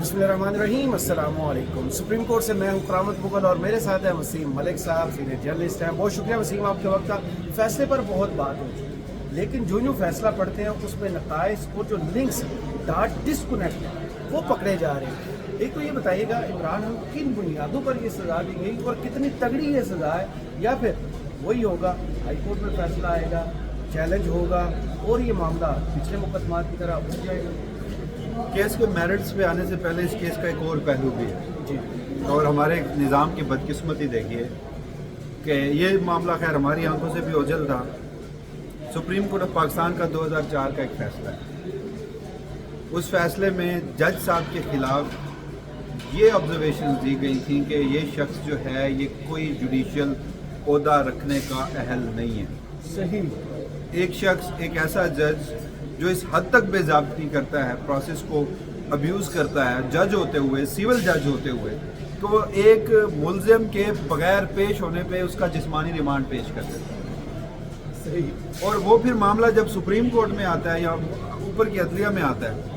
बिस्मिल्लाहिर्रहमानिर्रहीम, अस्सलाम वालेकुम। सुप्रीम कोर्ट से मैं हूं करामत मुगल और मेरे साथ है वसीम मलिक साहब, सीनियर जर्नलिस्ट हैं। बहुत शुक्रिया वसीम, आपके वक्त का। फैसले पर बहुत बात हो चुकी है, लेकिन जो फैसला पढ़ते हैं उसमें नताइज और जो लिंक्स डाट डिस्कनेक्ट है वो पकड़े जा रहे हैं। एक तो ये बताइएगा इमरान खान को किन बुनियादों पर ये सज़ा दी गई और कितनी तगड़ी ये सज़ा है, या फिर वही होगा हाई कोर्ट में फैसला आएगा, चैलेंज होगा और ये मामला पिछले मुकदमात की तरह उठ जाएगा। केस के मेरिट्स पे आने से पहले इस केस का एक और पहलू भी है जी, और हमारे निज़ाम की बदकिस्मती देखिए कि ये मामला खैर हमारी आंखों से भी ओझल था। सुप्रीम कोर्ट ऑफ पाकिस्तान का 2004 का एक फ़ैसला है। उस फैसले में जज साहब के ख़िलाफ़ ये ऑब्जर्वेशन दी गई थी कि ये शख्स जो है ये कोई जुडिशल ओहदा रखने का अहल नहीं है। सही। एक शख्स, एक ऐसा जज जो इस हद तक बेज़ाब्ती करता है, प्रोसेस को अब्यूज़ करता है, जज होते हुए, सिविल जज होते हुए, तो वो एक मुलजिम के बगैर पेश होने पे उसका जिस्मानी रिमांड पेश कर देता है। सही। और वो फिर मामला जब सुप्रीम कोर्ट में आता है या ऊपर की अदलिया में आता है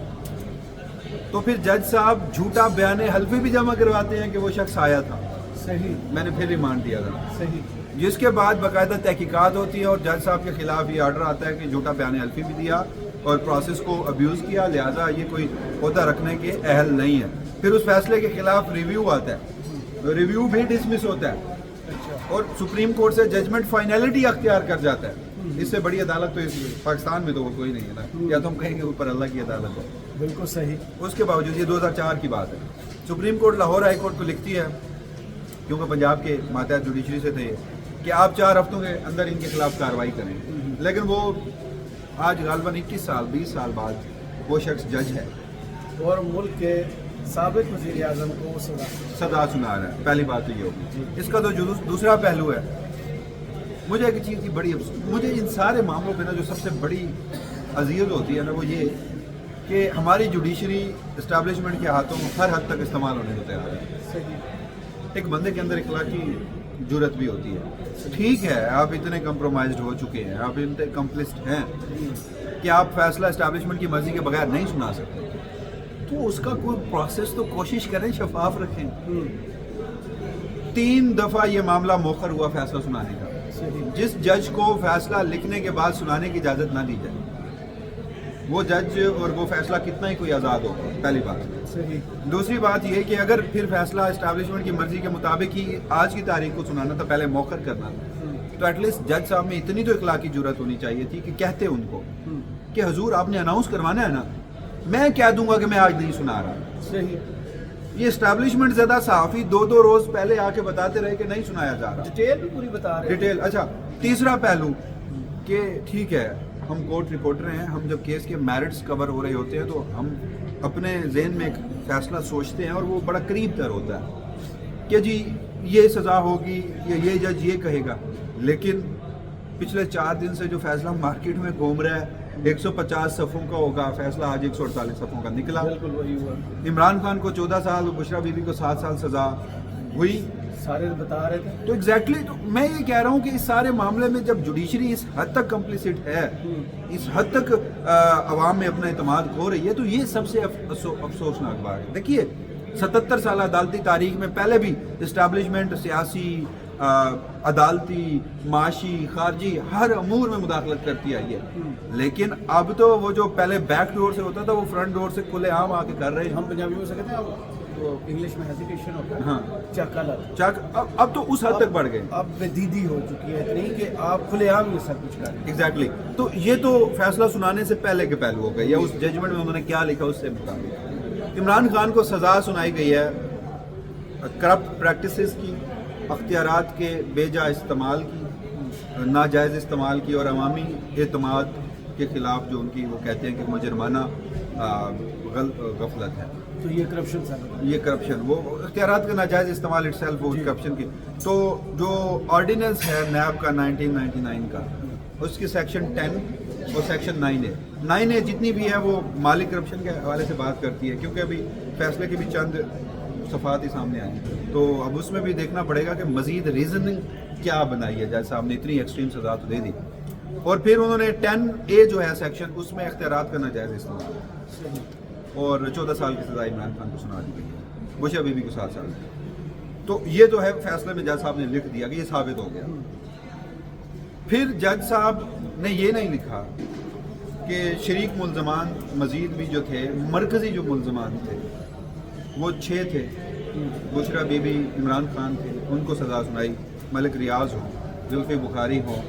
तो फिर जज साहब झूठा बयान हल्फी भी जमा करवाते हैं कि वो शख्स आया था, सही। मैंने फिर रिमांड दिया था। सही। जिसके बाद बाकायदा तहकीकात होती है और जज साहब के खिलाफ ये आर्डर आता है कि झूठा बयान हल्फी भी दिया और प्रोसेस को अब्यूज़ किया, लिहाजा ये कोई ओहदा रखने के अहल नहीं है। फिर उस फैसले के खिलाफ रिव्यू आता है, तो रिव्यू भी डिसमिस होता है और सुप्रीम कोर्ट से जजमेंट फाइनलिटी अख्तियार कर जाता है। इससे बड़ी अदालत तो इस पाकिस्तान में तो कोई नहीं है ना, या तो हम कहेंगे ऊपर अल्लाह की अदालत है। बिल्कुल सही। उसके बावजूद ये 2004 की बात है। Supreme court Lahore high court को लिखती है, क्योंकि पंजाब के मातहत जुडिशरी से थे, कि आप 4 हफ्तों के अंदर इनके खिलाफ कार्रवाई करें। लेकिन वो आज गालबन 21 साल 20 साल बाद वो शख्स जज है और मुल्क के साबिक वज़ीर आज़म को सजा सुना रहा है। पहली बात तो ये होगी। इसका तो जो दूसरा पहलू है, मुझे एक चीज़ की बड़ी मुझे इन सारे मामलों पे ना जो सबसे बड़ी अज़ियत होती है ना, वो ये कि हमारी जुडिशरी इस्टेब्लिशमेंट के हाथों हर हद तक इस्तेमाल होने को तैयार है। सही। एक बंदे के अंदर इखलाकी जुर्रत भी होती है। ठीक है, आप इतने कंप्रोमाइज्ड हो चुके हैं, आप इतने कम्प्लिस्ट हैं कि आप फैसला इस्टेब्लिशमेंट की मर्जी के बगैर नहीं सुना सकते, तो उसका कोई प्रोसेस तो कोशिश करें, शफाफ रखें। 3 दफ़ा ये मामला मौखर हुआ फैसला सुनाने का। जिस जज को फैसला लिखने के बाद सुनाने की इजाज़त ना दी जाए, वो जज और वो फैसला कितना ही कोई आज़ाद हो, पहली बात। सही। दूसरी बात यह कि अगर फिर फैसला इस्टेब्लिशमेंट की मर्जी के मुताबिक ही आज की तारीख को सुनाना था, पहले मौखर करना था, तो एटलीस्ट जज साहब में इतनी तो इखलाकी जुर्रत होनी चाहिए थी कि कहते उनको कि हुजूर आपने अनाउंस करवाना है ना, मैं कह दूंगा कि मैं आज नहीं सुना रहा। सही। ये इस्टेब्लिशमेंट ज़्यादा सहाफ़ी 2-2 रोज़ पहले आके बताते रहे कि नहीं सुनाया जा रहा। डिटेल भी पूरी बता रहे हैं। डिटेल। अच्छा, तीसरा पहलू कि ठीक है, हम कोर्ट रिपोर्टर हैं, हम जब केस के मेरिट्स कवर हो रहे होते हैं तो हम अपने जहन में एक फैसला सोचते हैं और वो बड़ा करीब तर होता है कि जी ये सज़ा होगी या ये जज ये कहेगा। लेकिन पिछले 4 दिन से जो फैसला मार्केट में घूम रहा है, 150 सफ़ों का होगा फैसला, आज 148 सफ़ों का निकला। बिल्कुल वही हुआ। इमरान खान को 14 साल, बुशरा बीबी को 7 साल सज़ा हुई। सारे बता रहे थे। तो एग्जैक्टली तो मैं ये कह रहा हूँ कि इस सारे मामले में जब जुडिशरी इस हद तक कम्प्लिसिट है, इस हद तक अवाम में अपना एतमाद खो रही है, तो ये सबसे अफसोसनाक बात है। देखिए 77 साल अदालती तारीख में पहले भी इस्टेब्लिशमेंट सियासी, अदालती, माशी, खारजी हर अमूर में मुदाखलत करती आई है। लेकिन अब तो वो जो पहले बैक डोर से होता था वो फ्रंट डोर से खुले आम आके कर रहे हैं। हम पंजाबी में कहते हैं, वो इंग्लिश में हेजिटेशन होता है। हाँ, चक अब तो उस हद तक बढ़ गए। अब बेदीदी हो चुकी है इतनी कि आप खुलेआम ये सब कुछ करें। एग्जैक्टली। तो ये तो फैसला सुनाने से पहले के पहलू हो गए, या उस जजमेंट में उन्होंने क्या लिखा उससे मुताबिक। इमरान खान को सज़ा सुनाई गई है करप्ट प्रैक्टिसेस की, अख्तियारात के बेजा इस्तेमाल की, नाजायज़ इस्तेमाल की और अवामी एतमाद के ख़िलाफ़ जो उनकी वो कहते हैं कि मुजरमाना गफलत है। तो ये करप्शन, ये करप्शन, वो अख्तियारात का नाजायज़ इस्तेमाल इटसेल्फ वो करप्शन की। तो जो ऑर्डिनेंस है नैब का 1999 का, उसकी सेक्शन 10 और सेक्शन 9A जितनी भी है वो माली करप्शन के हवाले से बात करती है, क्योंकि अभी फैसले के भी चंद सफ़ात ही सामने आई, तो अब उसमें भी देखना पड़ेगा कि मज़ीद रीज़निंग क्या बनाई है। जज साहब ने इतनी एक्सट्रीम सज़ा तो दे दी, और फिर उन्होंने 10A जो है सेक्शन, उसमें इख्तियारात का नाजायज़ इस्तेमाल। اور 14 سال کی سزا عمران خان کو سنا دی گئی ہے، بشرا بی بی کو 7 سال۔ تو یہ تو ہے فیصلے میں جج صاحب نے لکھ دیا کہ یہ ثابت ہو گیا۔ پھر جج صاحب نے یہ نہیں لکھا کہ شریک ملزمان مزید بھی جو تھے، مرکزی جو ملزمان تھے وہ 6 تھے، بشرا بی بی، عمران خان تھے، ان کو سزا سنائی، ملک ریاض ہوں، زلفی بخاری ہوں،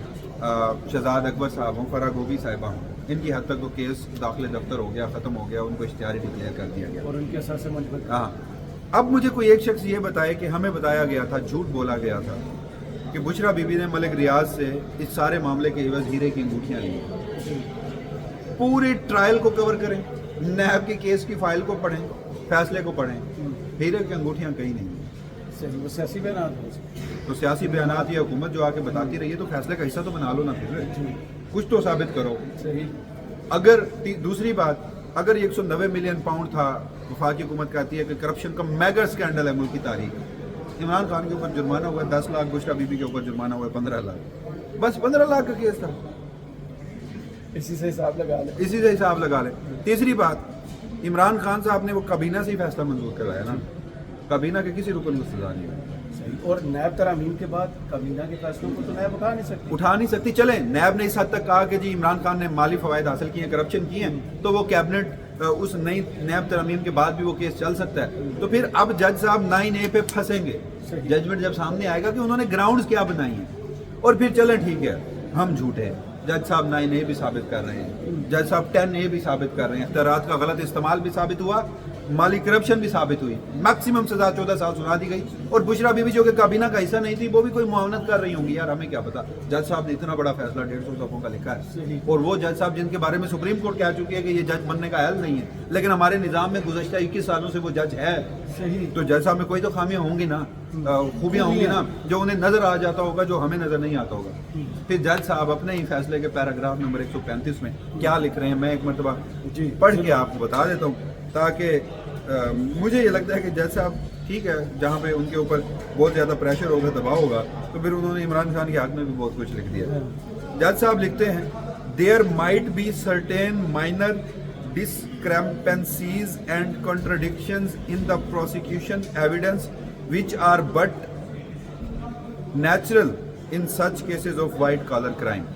شہزاد اکبر صاحب ہوں، فرح گوگی صاحبہ ہوں، ان کی حد تک تو کیس داخل دفتر ہو گیا، ختم ہو گیا، ان کو اشتہاری ڈکلیئر کر دیا گیا اور ان کے اثر سے مجبور۔ ہاں، اب مجھے کوئی ایک شخص یہ بتائے کہ ہمیں بتایا گیا تھا، جھوٹ بولا گیا تھا کہ بشرا بی بی نے ملک ریاض سے اس سارے معاملے کے عوض ہیرے کی انگوٹھیاں لی۔ پورے ٹرائل کو کور کریں، نیب کے کیس کی فائل کو پڑھیں، فیصلے کو پڑھیں، ہیرے کی انگوٹھیاں کہیں نہیں ہیں۔ صحیح، وہ سیاسی بیانات ہیں۔ تو سیاسی بیانات یا حکومت جو آ کے بتاتی رہی ہے تو فیصلے کا حصہ تو بنا لو نا، پھر کچھ تو ثابت کرو۔ صحیح۔ اگر دوسری بات، اگر 190 ملین پاؤنڈ تھا، وفاقی حکومت کہتی ہے کہ کرپشن کا میگا اسکینڈل ہے ملک کی تاریخ، عمران خان کے اوپر جرمانہ ہوا ہے 10 لاکھ، بشرا بی بی کے اوپر جرمانہ ہوا ہے 15 لاکھ، بس 15 لاکھ کا کیس تھا، اسی سے حساب لگا لیں۔ اسی سے حساب لگا لیں۔ تیسری بات، عمران خان صاحب نے وہ کابینہ سے ہی فیصلہ منظور کروایا نا، کابینہ کے کسی رکن کو سزا نہیں ہوئی۔ اور نیب ترامیم کے بعد کابینہ کے فیصلوں کو تو نیب اٹھا نہیں سکتی۔ چلیں، نیب نے اس حد تک کہا کہ جی عمران خان نے مالی فوائد حاصل کیے ہیں، کرپشن کی ہیں، تو وہ کیبنٹ اس نئی نیب ترامیم کے بعد بھی وہ کیس چل سکتا ہے۔ تو پھر اب جج صاحب 9A پہ پھنسیں گے، ججمنٹ جب سامنے آئے گا کہ انہوں نے گراؤنڈز کیا بنائی ہیں، اور پھر چلیں ٹھیک ہے ہم جھوٹے ہیں، جج صاحب 9A بھی ثابت کر رہے ہیں، جج صاحب 10A بھی ثابت کر رہے ہیں، اختیارات کا غلط استعمال بھی ثابت ہوا، مالی کرپشن بھی ثابت ہوئی، میکسیمم سزا 14 سال سنا دی گئی، اور بشرا بی بی جو کہ کابینہ کا حصہ نہیں تھی وہ بھی کوئی معاونت کر رہی ہوں گی، یار ہمیں کیا پتا، جج صاحب نے اتنا بڑا فیصلہ 150 صفحوں کا لکھا ہے، اور وہ جج صاحب جن کے بارے میں سپریم کورٹ کہہ چکی ہے کہ یہ جج بننے کا اہل نہیں ہے، لیکن ہمارے نظام میں گزشتہ 21 سالوں سے وہ جج ہے، تو جج صاحب میں کوئی تو خامیاں ہوں گی نا، خوبیاں ہوں گی نا، جو انہیں نظر آ جاتا ہوگا، جو ہمیں نظر نہیں آتا ہوگا۔ پھر جج صاحب اپنے ہی فیصلے کے پیراگراف نمبر 135 میں کیا لکھ رہے ہیں، میں ایک مرتبہ پڑھ کے آپ کو بتا دیتا ہوں، تاکہ مجھے یہ لگتا ہے کہ جج صاحب ٹھیک ہے، جہاں پہ ان کے اوپر بہت زیادہ پریشر ہوگا، دباؤ ہوگا، تو پھر انہوں نے عمران خان کے حق میں بھی بہت کچھ لکھ دیا۔ جج صاحب لکھتے ہیں، there might be certain minor discrepancies and contradictions in the prosecution evidence which are but natural in such cases of white collar crime۔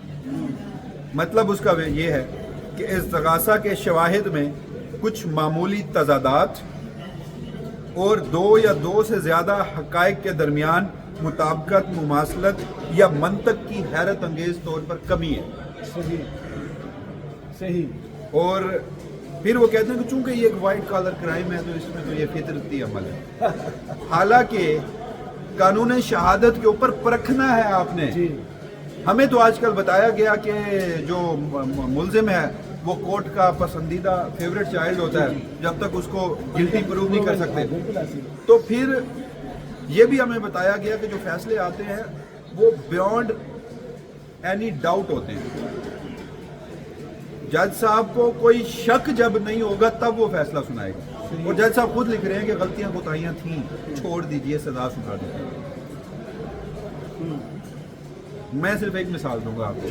مطلب اس کا یہ ہے کہ استغاثہ کے شواہد میں کچھ معمولی تضادات اور 2 یا 2 سے زیادہ حقائق کے درمیان مطابقت، مماثلت یا منطق کی حیرت انگیز طور پر کمی ہے۔ صحیح۔ اور پھر وہ کہتے ہیں کہ چونکہ یہ ایک وائٹ کالر کرائم ہے تو اس میں تو یہ فطرتی عمل ہے، حالانکہ قانون شہادت کے اوپر پرکھنا ہے آپ نے۔ ہمیں تو آج کل بتایا گیا کہ جو ملزم ہے وہ کورٹ کا پسندیدہ فیوریٹ چائلڈ ہوتا ہے، جب تک اس کو گلٹی پروو نہیں کر سکتے۔ تو پھر یہ بھی ہمیں بتایا گیا کہ جو فیصلے آتے ہیں وہ بیونڈ اینی ڈاؤٹ ہوتے ہیں، جج صاحب کو کوئی شک جب نہیں ہوگا تب وہ فیصلہ سنائے گا، اور جج صاحب خود لکھ رہے ہیں کہ غلطیاں کوتاہیاں تھیں، چھوڑ دیجئے، سزا سنا دیجئے۔ میں صرف ایک مثال دوں گا آپ کو،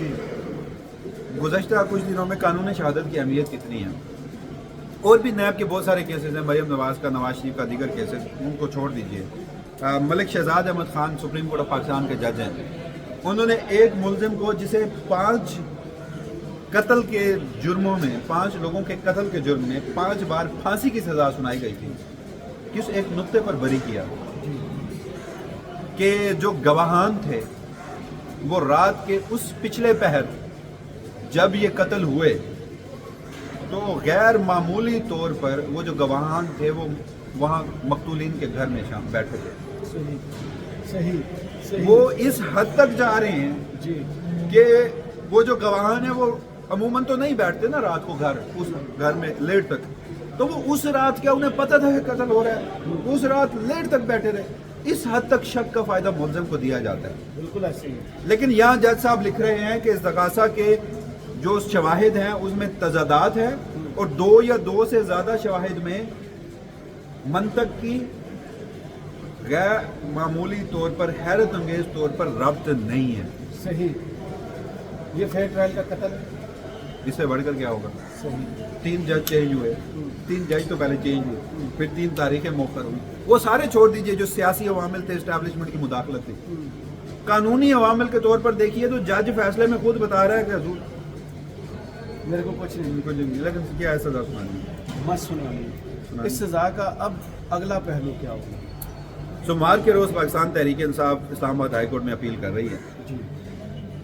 گزشتہ کچھ دنوں میں قانون شہادت کی اہمیت کتنی ہے، اور بھی نیب کے بہت سارے کیسز ہیں، مریم نواز کا، نواز شریف کا، دیگر کیسز، ان کو چھوڑ دیجئے۔ Malik Shahzad Ahmad Khan supreme court of Pakistan کے جج ہیں، انہوں نے ایک ملزم کو جسے 5 قتل کے جرموں میں، 5 لوگوں کے قتل کے جرم میں 5 بار پھانسی کی سزا سنائی گئی تھی، کس ایک نقطے پر بری کیا کہ جو گواہان تھے وہ رات کے اس پچھلے پہر جب یہ قتل ہوئے تو غیر معمولی طور پر وہ جو گواہان تھے وہ وہاں مقتولین کے گھر میں شام بیٹھے تھے۔ صحیح۔ وہ اس حد تک جا رہے ہیں کہ وہ جو گواہان ہیں وہ عموماً تو نہیں بیٹھتے نا رات کو اس گھر میں لیٹ تک، تو وہ اس رات کیا انہیں پتہ تھا کہ قتل ہو رہا ہے، اس رات لیٹ تک بیٹھے رہے۔ اس حد تک شک کا فائدہ ملزم کو دیا جاتا ہے۔ بالکل ایسے ہی۔ لیکن یہاں جج صاحب لکھ رہے ہیں کہ استغاثہ کے جو شواہد ہیں اس میں تضادات ہیں، اور 2 یا 2 سے زیادہ شواہد میں منطق کی غیر معمولی طور پر، حیرت انگیز طور پر ربط نہیں ہے۔ صحیح۔ یہ فیئر ٹرائل کا قتل اس سے بڑھ کر کیا ہوگا؟ صحیح۔ 3 جج چینج ہوئے، 3 जज तो पहले चेंज हुए, फिर 3 तारीखें मौखर हुई, वो सारे छोड़ दीजिए जो सियासी अवामिल थे, इस्टेब्लिशमेंट की मुदाखलत थी। कानूनी अवामिल के तौर पर देखिए तो जज फैसले में खुद बता रहा है कि हजूर मेरे को कुछ नहीं, लेकिन क्या है सजा सुनानी, मत सुनानी। इस सजा का अब अगला पहलू क्या होगा? सोमवार के रोज़ पाकिस्तान तहरीक इंसाफ इस्लामाबाद हाई कोर्ट में अपील कर रही है। जी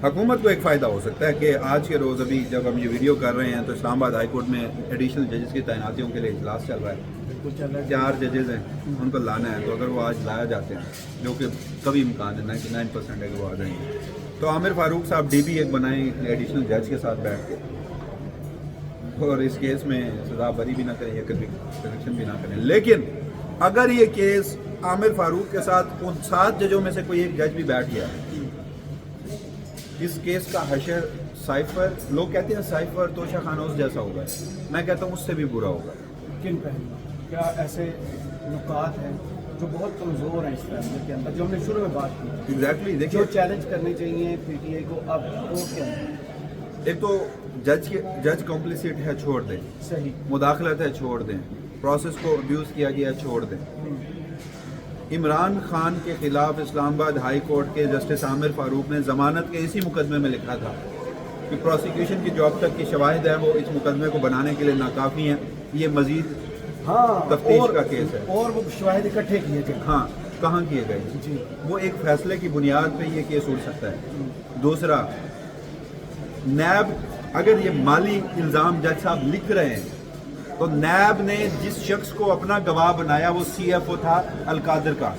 हुकूमत को एक फ़ायदा हो सकता है कि आज के रोज़ अभी जब हम ये वीडियो कर रहे हैं तो इस्लामाबाद हाई कोर्ट में एडिशनल जजेस की तैनातियों के लिए इजलास चल रहा है। बिल्कुल चल रहा है। 4 जजेस हैं, उनको लाना है, तो अगर वो आज लाया जाते हैं, जो कि कभी इम्कान है, 99% है कि वो आ जाएंगे, तो आमिर फारूक साहब DB एक बनाएं एडिशनल जज के साथ बैठ के, और इस केस में सजा बरी भी ना करें या कन्विक्शन भी ना करें। लेकिन अगर ये केस आमिर फारूक के साथ उन 7 जजों में से कोई एक जज भी बैठ गया, इस केस का हशर साइफर, लोग कहते हैं साइफर तोशा खानोज जैसा होगा, मैं कहता हूँ उससे भी बुरा होगा। किन पहलू? क्या ऐसे नुकात हैं जो बहुत कमज़ोर हैं इस फैसले के अंदर, जो हमने शुरू में बात की, एग्जैक्टली जो देखिए, चैलेंज करने चाहिए PTI को अब कोर्ट के अंदर? एक तो जज कॉम्प्लिसिट है, छोड़ दें, सही। मुदाखलत है, छोड़ दें, प्रोसेस को अब्यूज़ किया गया है, छोड़ दें। इमरान खान के खिलाफ इस्लामाबाद हाई कोर्ट के जस्टिस आमिर फारूक ने ज़मानत के इसी मुकदमे में लिखा था कि प्रोसिक्यूशन की जो अब तक की शवाहिद है वो इस मुकदमे को बनाने के लिए नाकाफ़ी हैं, ये मज़ीद हाँ, तफ्तीश का केस है। और वो शवाहिद इकट्ठे किए थे। हाँ, कहाँ किए गए? जी। वो एक फैसले की बुनियाद पे ये केस उठ सकता है। दूसरा, नैब अगर ये माली इल्ज़ाम जज साहब लिख रहे हैं तो नैब ने जिस शख्स को अपना गवाह बनाया वो CFO था अलकादर का,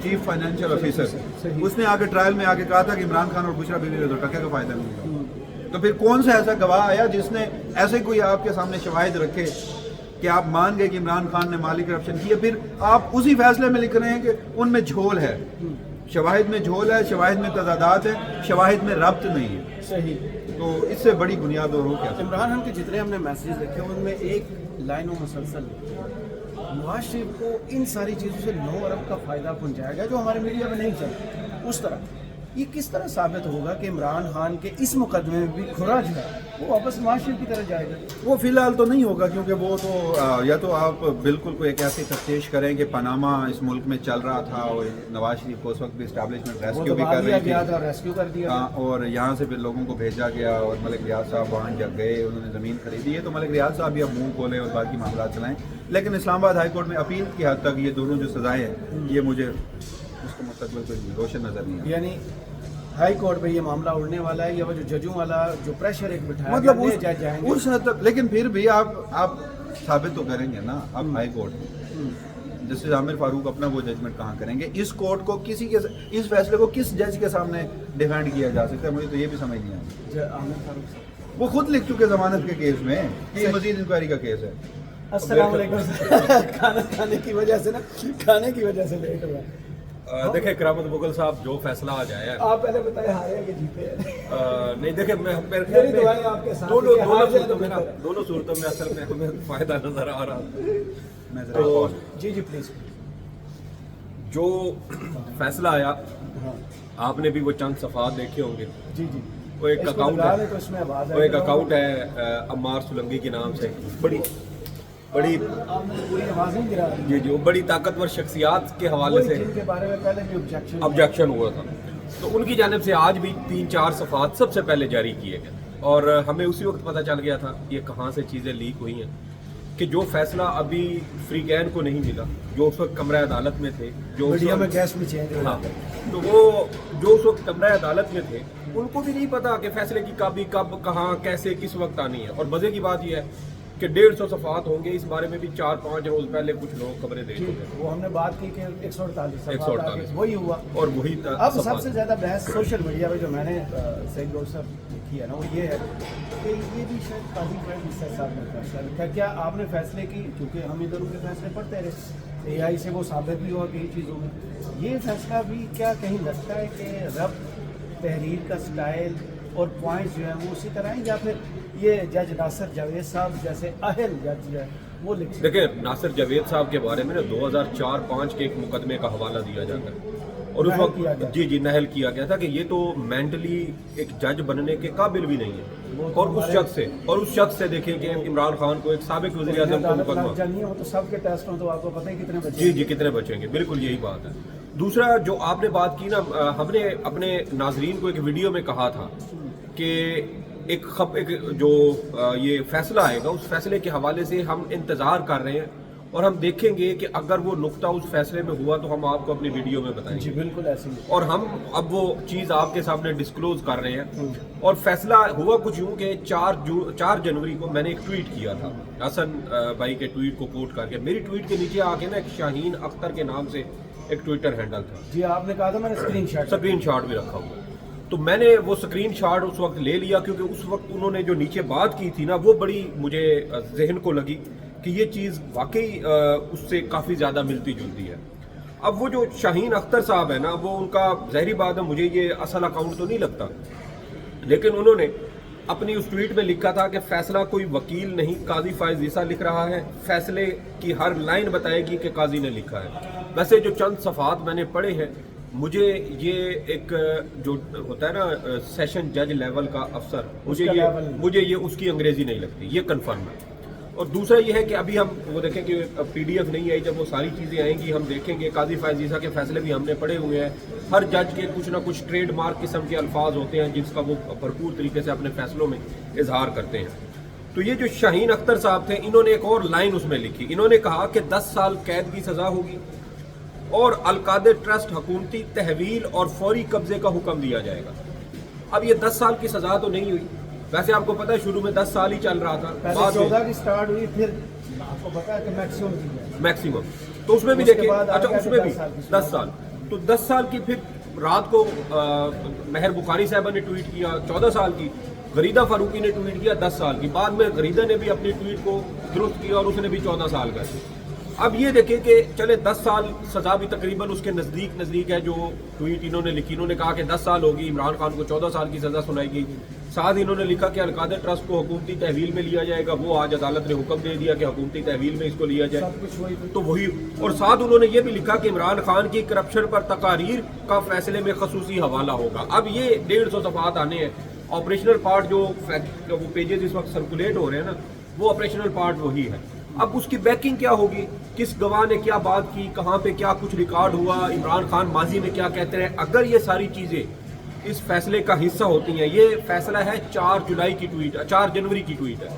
चीफ फाइनेंशियल ऑफिसर, उसने आगे ट्रायल में आके कहा था कि इमरान खान और बुशरा बीवी को तो टके का फायदा नहीं होगा। तो फिर कौन सा ऐसा गवाह आया जिसने ऐसे कोई आपके सामने शवाहिद रखे कि आप मान गए कि इमरान खान ने माली करप्शन किया, फिर आप उसी फैसले में लिख रहे हैं कि उनमें झोल है, शवाहिद में झोल है, शवाहिद में तजादात है, शवाहिद में रब्त नहीं है। सही। तो इससे बड़ी बुनियाद और हो क्या? इमरान खान के जितने हमने मैसेज देखे उनमें एक लाइन और मुसलसल नवाज शरीफ को इन सारी चीज़ों से 9 अरब का फ़ायदा पहुंचाएगा जो हमारे मीडिया में नहीं चलता उस तरह। ये किस तरह साबित होगा कि इमरान खान के इस मुकदमे में भी खुरा जो है वो वापस नवाज शरीफ की तरह जाएगा? वो फिलहाल तो नहीं होगा, क्योंकि वो तो या तो आप बिल्कुल कोई एक ऐसी तफ्तीश करें कि पनामा इस मुल्क में चल रहा था और नवाज शरीफ को उस वक्त भी इस्टेब्लिशमेंट रेस्क्यू भी कर रही थी, रेस्क्यू कर दिया और यहाँ से फिर लोगों को भेजा गया और मलिक रियाज साहब वहाँ जब गए, उन्होंने ज़मीन खरीदी है, तो मलिक रियाज साहब भी अब मुँह खोलें और बाकी मामला चलाएँ। लेकिन इस्लामाबाद हाई कोर्ट में अपील की हद तक ये दोनों जो सजाएँ हैं, ये मुझे उसका मुस्तकबिल कोई रोशन नज़र नहीं आता। यानी हाई कोर्ट में ये मामला उड़ने वाला है, या वो जो जजों वाला जो प्रेशर एक बिठाया मतलब गया, उस हद तक। लेकिन फिर भी आप साबित तो करेंगे ना, आप हाई कोर्ट में जस्टिस आमिर फारूक अपना वो जजमेंट कहाँ करेंगे? इस कोर्ट को किसी के, इस फैसले को किस जज के सामने डिफेंड किया जा सकता है? मुझे तो ये भी समझ नहीं आता। आमिर फारूक वो खुद लिख चुके जमानत के केस में कि ये मजीद इंक्वायरी का केस है। अस्सलाम वालेकुम। खाने की वजह से ना, खाने की वजह से लेट हुआ। देखिए करामत मुगल साहब, जो फैसला आ जाए, आप पहले बताए हारे कि जीते हैं? नहीं देखिए, मैं मेरे मेरी दुआएं आपके साथ हैं कि हार जाए तो बेहतर है। दोनों सूरतों में असल में हमें फायदा नजर आ रहा है। मैं तो जरा जी प्लीज। जो फैसला आया, हाँ आपने भी वो चंद सफात देखे होंगे। जी। वो एक अकाउंट है, तो इसमें आवाज वो एक अकाउंट है अम्मार सुलंगी के नाम से, बड़ी आपने पूरी आवाज नहीं गिरा दी। जी जो बड़ी ताकतवर शख्सियात के हवाले से जिनके बारे में पहले भी ऑब्जेक्शन हुआ था, तो उनकी जानिब से आज भी 3-4 सफात सबसे पहले जारी किए गए, और हमें उसी वक्त पता चल गया था ये कहाँ से चीज़ें लीक हुई हैं कि जो फैसला अभी फ्रीकैन को नहीं मिला, जो उस वक्त कमरा अदालत में थे, जो मीडिया में गैस भी चेंज हो हाँ, जाता है। तो वो जो उस वक्त कमरा अदालत में थे उनको भी नहीं पता कि फैसले की काबी कब कहाँ कैसे किस वक्त आनी है। और मज़े की बात यह है कि 150 सफात होंगे, इस बारे में भी 4-5 रोज पहले कुछ लोग खबरें दे चुके हैं। वो हमने बात की कि 148 वही हुआ, और वही अब सबसे ज्यादा बहस सोशल मीडिया पे जो मैंने सईद गौर साहब की है ना, वो ये है कि ये भी शायद काजी साहब ने फैसला लिखा। क्या आपने फैसले की, क्योंकि हम इधर उनके फैसले पढ़ते रहे, AI से वो साबित भी हुआ कई चीज़ों में, ये फैसला भी क्या कहीं लगता है कि रब तहरीर का स्टाइल और पॉइंट्स जो है वो उसी तरह हैं, या फिर ये जज नासिर जावेद साहब जैसे अहल जज जो है वो लिख? देखिए, नासिर जावेद साहब के बारे में 2004-5 के एक मुकदमे का हवाला दिया जाता है। اور اس نہل وقت کیا گیا۔ جی نہل کیا گیا تھا کہ یہ تو مینٹلی ایک جج بننے کے قابل بھی نہیں ہے، وہ تو اور اس شخص سے دیکھیں کہ عمران خان کو ایک سابق وزیر اعظم کو مقدمہ، جانی ہو تو سب کے ٹیسٹ ہوں تو آپ کو پتہ ہے کتنے بچے جی کتنے بچیں گے، بالکل یہی بات ہے۔ دوسرا جو آپ نے بات کی نا، ہم نے اپنے ناظرین کو ایک ویڈیو میں کہا تھا کہ ایک جو یہ فیصلہ آئے گا اس فیصلے کے حوالے سے ہم انتظار کر رہے ہیں، اور ہم دیکھیں گے کہ اگر وہ نقطہ اس فیصلے میں ہوا تو ہم آپ کو اپنی ویڈیو میں بتائیں جی گے، بالکل ایسے ہی۔ اور ہم اب وہ چیز آپ کے سامنے ڈسکلوز کر رہے ہیں۔ اور فیصلہ ہوا کچھ یوں کہ 4 جنوری کو میں نے ایک ٹویٹ کیا تھا حسن بھائی کے ٹویٹ کو کوٹ کر کے، میری ٹویٹ کے نیچے آ کے نا ایک شاہین اختر کے نام سے ایک ٹویٹر ہینڈل تھا، جی آپ نے کہا تھا میں نے اسکرین شاٹ بھی رکھا ہوا، تو میں نے وہ اسکرین شاٹ اس وقت لے لیا، کیونکہ اس وقت انہوں نے جو نیچے بات کی تھی نا وہ بڑی مجھے ذہن کو لگی کہ یہ چیز واقعی اس سے کافی زیادہ ملتی جلتی ہے۔ اب وہ جو شاہین اختر صاحب ہے نا، وہ ان کا ظاہری بات ہے مجھے یہ اصل اکاؤنٹ تو نہیں لگتا، لیکن انہوں نے اپنی اس ٹویٹ میں لکھا تھا کہ فیصلہ کوئی وکیل نہیں قاضی فائز عیسیٰ لکھ رہا ہے، فیصلے کی ہر لائن بتائے گی کہ قاضی نے لکھا ہے۔ ویسے جو چند صفحات میں نے پڑھے ہیں، مجھے یہ ایک جو ہوتا ہے نا سیشن جج لیول کا افسر، مجھے یہ اس کی انگریزی نہیں لگتی، یہ کنفرم ہے۔ اور دوسرا یہ ہے کہ ابھی ہم وہ دیکھیں کہ پی ڈی ایف نہیں آئی، جب وہ ساری چیزیں آئیں گی ہم دیکھیں گے، قاضی فائز عیسیٰ کے فیصلے بھی ہم نے پڑھے ہوئے ہیں، ہر جج کے کچھ نہ کچھ ٹریڈ مارک قسم کے الفاظ ہوتے ہیں جس کا وہ بھرپور طریقے سے اپنے فیصلوں میں اظہار کرتے ہیں۔ تو یہ جو شاہین اختر صاحب تھے، انہوں نے ایک اور لائن اس میں لکھی، انہوں نے کہا کہ 10 سال قید کی سزا ہوگی اور القادر ٹرسٹ حکومتی تحویل اور فوری قبضے کا حکم دیا جائے گا۔ اب یہ 10 سال کی سزا تو نہیں ہوئی، ویسے آپ کو پتا ہے شروع میں 10 سال ہی چل رہا تھا، پہلے 14 کی سٹارٹ ہوئی، پھر آپ کو پتا ہے کہ میکسیمم تو اس میں بھی دیکھیں، اچھا اس میں بھی 10 سال، تو 10 سال کی پھر رات کو مہر بخاری صاحبہ نے ٹویٹ کیا 14 سال کی، غریدہ فاروقی نے ٹویٹ کیا 10 سال کی، بعد میں غریدہ نے بھی اپنی ٹویٹ کو درست کیا اور اس نے بھی 14 سال کا۔ اب یہ دیکھیں کہ چلے 10 سال سزا بھی تقریباً اس کے نزدیک ہے جو ٹویٹ انہوں نے لکھی، انہوں نے کہا کہ 10 سال ہوگی، عمران خان کو 14 سال کی سزا سنائی گئی، ساتھ انہوں نے لکھا کہ القادر ٹرسٹ کو حکومتی تحویل میں لیا جائے گا، وہ آج عدالت نے حکم دے دیا کہ حکومتی تحویل میں اس کو لیا جائے، تو وہی، اور ساتھ انہوں نے یہ بھی لکھا کہ عمران خان کی کرپشن پر تقاریر کا فیصلے میں خصوصی حوالہ ہوگا۔ اب یہ 150 صفحات آنے ہیں، آپریشنل پارٹ جو وہ پیجز اس وقت سرکولیٹ ہو رہے ہیں نا، وہ آپریشنل پارٹ وہی ہے۔ اب اس کی بیکنگ کیا ہوگی، کس گواہ نے کیا بات کی، کہاں پہ کیا کچھ ریکارڈ ہوا، عمران خان ماضی میں کیا کہتے رہے، اگر یہ ساری چیزیں اس فیصلے کا حصہ ہوتی ہیں، یہ فیصلہ ہے 4 جنوری کی ٹویٹ ہے،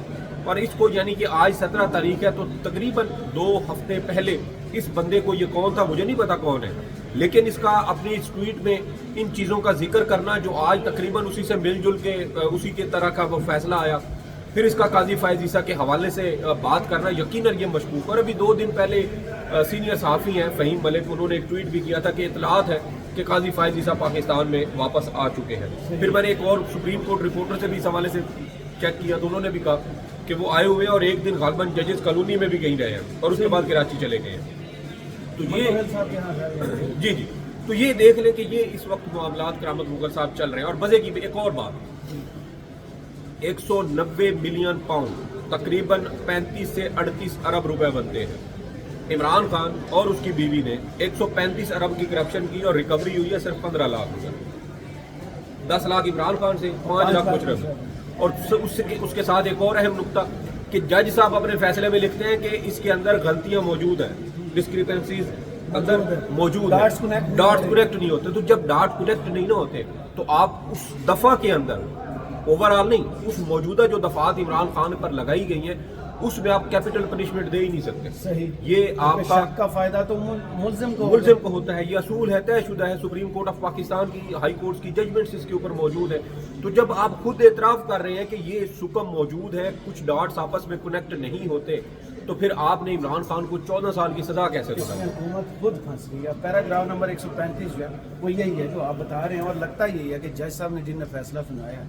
اور اس کو یعنی کہ آج 17 تاریخ ہے، تو تقریباً 2 ہفتے پہلے اس بندے کو، یہ کون تھا مجھے نہیں پتا کون ہے، لیکن اس کا اپنی اس ٹویٹ میں ان چیزوں کا ذکر کرنا جو آج تقریباً اسی سے مل جل کے اسی کے طرح کا وہ فیصلہ آیا، پھر اس کا قاضی فائز عیسیٰ کے حوالے سے بات کرنا یقیناً یہ مشکوک۔ اور ابھی 2 دن پہلے سینئر صحافی ہیں فہیم ملک، انہوں نے ایک ٹویٹ بھی کیا تھا کہ اطلاعات ہے کہ قاضی فائز عیسیٰ پاکستان میں واپس آ چکے ہیں۔ پھر میں نے ایک اور سپریم کورٹ رپورٹر سے بھی اس حوالے سے چیک کیا تو انہوں نے بھی کہا کہ وہ آئے ہوئے ہیں اور ایک دن غالباً ججز کالونی میں بھی کہیں رہے ہیں اور اس کے بعد کراچی چلے گئے ہیں۔ تو یہ جی تو یہ دیکھ لیں کہ یہ اس وقت معاملات کرامت مغل صاحب چل رہے ہیں۔ اور مزے کی ایک اور بات، 190 ملین پاؤنڈ تقریباً 35 سے 38 ارب روپے بنتے ہیں۔ عمران خان اور اس کی بیوی نے 135 ارب کی کرپشن کی اور ریکوری ہوئی ہے صرف 15 لاکھ روپے، 10 لاکھ عمران خان سے، 5 لاکھ مشرف۔ اور اس کے ساتھ ایک اور اہم نقطہ کہ جج صاحب اپنے فیصلے میں لکھتے ہیں کہ اس کے اندر غلطیاں موجود ہیں، ڈسکریپنسیز اندر موجود ہیں، ڈاٹس کریکٹ نہیں ہوتے۔ تو جب ڈاٹ کریکٹ نہیں نہ ہوتے تو آپ اس دفعہ کے اندر اوور آل نہیں، اس موجودہ جو دفعات عمران خان پر لگائی گئی ہیں اس میں آپ کیپٹل پنشمنٹ دے ہی نہیں سکتے۔ صحیح، یہ آپ کا فائدہ تو ملزم کو ہوتا ہے، یہ اصول ہے، طے شدہ ہے، سپریم کورٹ آف پاکستان کی ہائی کورٹس کی ججمنٹس اس کے اوپر موجود ہے۔ تو جب آپ خود اعتراف کر رہے ہیں کہ یہ سکم موجود ہے، کچھ ڈاٹس آپس میں کنیکٹ نہیں ہوتے، تو پھر آپ نے عمران خان کو 14 سال کی سزا کیسے دلائی؟ حکومت خود پھنس رہی ہے۔ پیراگراف نمبر 135 جو ہے وہ یہی ہے جو آپ بتا رہے ہیں، اور لگتا یہی ہے کہ جج صاحب نے جن نے فیصلہ سنایا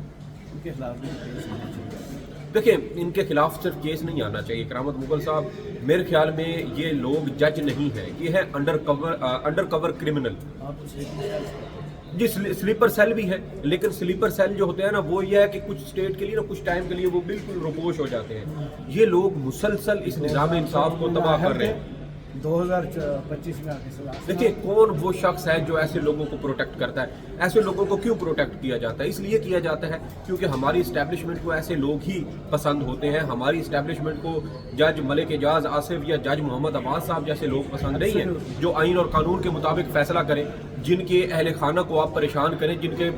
ان کے خلاف بھی کیس ہونا چاہیے۔ دیکھیں، ان کے خلاف صرف کیس نہیں آنا چاہیے کرامت مغل صاحب، میرے خیال میں یہ لوگ جج نہیں ہیں، یہ ہے انڈر کور کرمنل۔ جی سلیپر سیل بھی ہے، لیکن سلیپر سیل جو ہوتے ہیں نا وہ یہ ہے کہ کچھ اسٹیٹ کے لیے نا کچھ ٹائم کے لیے وہ بالکل روپوش ہو جاتے ہیں۔ یہ لوگ مسلسل اس نظام انصاف کو تباہ کر رہے ہیں، 2025 में आके सजा देखिए कौन वो शख्स है जो ऐसे लोगों को प्रोटेक्ट करता है, ऐसे लोगों को क्यों प्रोटेक्ट किया जाता है? इसलिए किया जाता है क्योंकि हमारी इस्टेब्लिशमेंट को ऐसे लोग ही पसंद होते हैं। हमारी इस्टेब्लिशमेंट को जज मलिक एजाज आसिफ या जज मोहम्मद अब्बास साहब जैसे लोग पसंद नहीं हैं जो आइन और कानून के मुताबिक फैसला करें, जिनके अहले खाना को आप परेशान करें, जिनके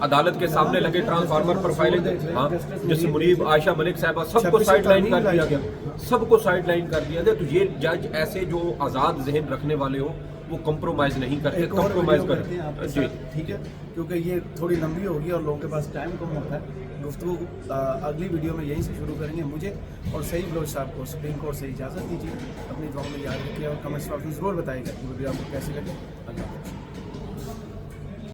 अदालत के सामने लगे ट्रांसफार्मर पर फाइलें, हाँ, जैसे मुनीब आयशा मलिक साहबा, सबको साइड लाइन कर दिया गया, सबको साइड लाइन कर दिया गया। तो ये जज ऐसे जो आज़ाद जहन रखने वाले हो वो कंप्रोमाइज़ नहीं करते, एक और कंप्रोमाइज़ वीडियो करते हैं आपके जी। साथ, ठीक है, क्योंकि ये थोड़ी लंबी होगी और लोगों के पास टाइम कम होता है। गुफ्तगू अगली वीडियो में यहीं से शुरू करेंगे। मुझे और सईद बलोच साहब को सुप्रीम कोर्ट से इजाज़त दीजिए। अपनी दुआओं में याद रखिए और कमेंट्स में जरूर बताइएगा कि वीडियो आपको कैसी लगे। अल्लाह हाफ़िज़।